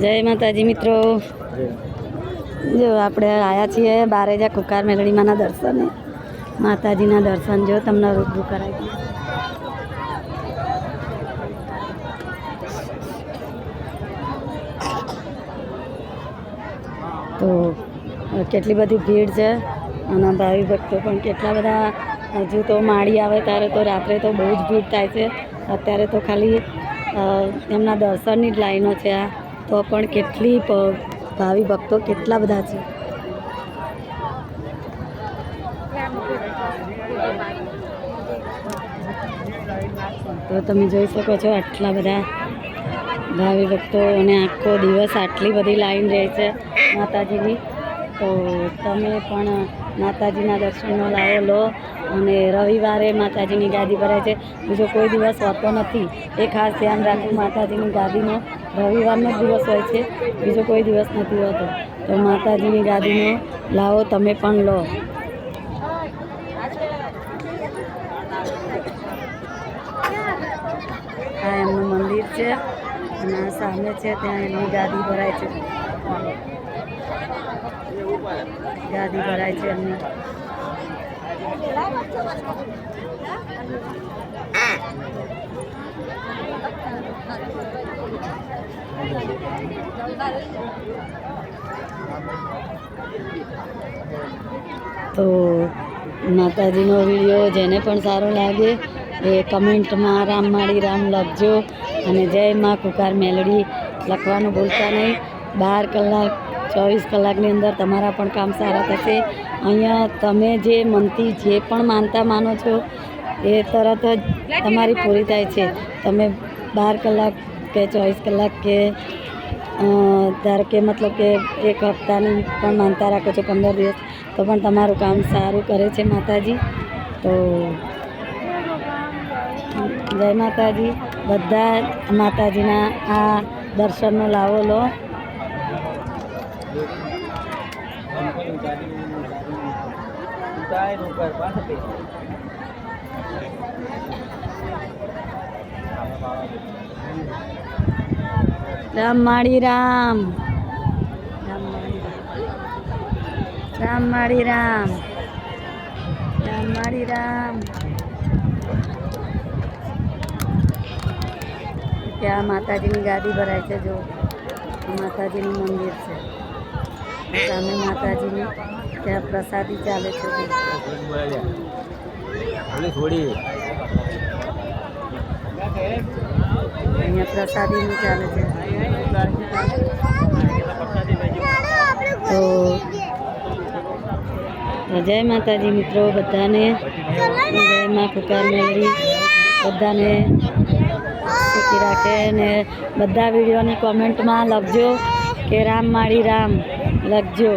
जय माताजी मित्रों, जो આપણે આવ્યા છીએ બારેજા કુકાર મેલડીમાંના દર્શને। માતાજીના દર્શન જો તમને રૂબરૂ કરાવી દઉં। તો કેટલી બધી ભીડ છે અને ભાવિ ભક્તો પણ કેટલા બધા। હજુ તો માળી આવે ત્યારે તો રાત્રે તો બહુ જ ભીડ થાય છે। અત્યારે તો ખાલી એમના દર્શનની જ લાઈનો છે આ, તો પણ કેટલી ભાવિ ભક્તો કેટલા બધા છે। તો તમે જોઈ શકો છો આટલા બધા ભાવિ ભક્તો અને આખો દિવસ આટલી બધી લાઈન રહે છે માતાજીની। તો તમે પણ માતાજીના દર્શનનો લાવો લો। અને રવિવારે માતાજીની ગાદી ભરાય છે, બીજો કોઈ દિવસ હોતો નથી, એ ખાસ ધ્યાન રાખવું। માતાજીની ગાદીનો રવિવારનો જ દિવસ હોય છે, બીજો કોઈ દિવસ નથી હોતો। તો માતાજીની ગાદીનો લાવો તમે પણ લો। આ એમનું મંદિર છે અને આ સામે છે ત્યાં એમની ગાદી ભરાય છે। ગાદી ભરાય છે એમની। તો માતાજીનો વિડીયો જેને પણ સારો લાગે એ કમેન્ટમાં રામ માળી રામ લખજો અને જય માં કુકાર મેલડી લખવાનું ભૂલતા નહીં। 12 કલાક 24 કલાકની અંદર તમારા પણ કામ સારા થશે। અહીંયા તમે જે મનથી જે પણ માનતા માનો છો એ તરત જ તમારી પૂરી થાય છે। તમે 12 કલાક કે 24 કલાક કે ધારો કે મતલબ કે એક હપ્તાની પણ માનતા રાખો છો, 15 દિવસ, તો પણ તમારું કામ સારું કરે છે માતાજી। તો જય માતાજી। બધા માતાજીના આ દર્શનનો લાવો લો। રામ માળી રામ, રામ માળી રામ, રામ માળી રામ। ત્યાં માતાજીની ગાદી ભરાય છે, જો માતાજીનું મંદિર છે, સામે માતાજીની ત્યાં પ્રસાદી ચાલે છે। અહીંયા પ્રસાદીનું ચાલે છે। તો જય માતાજી મિત્રો બધાને, જય માં કુકાર મેલડી બધાને સુખી રાખે। અને બધા વિડીયોની કોમેન્ટમાં લખજો કે રામ માળી રામ લખજો।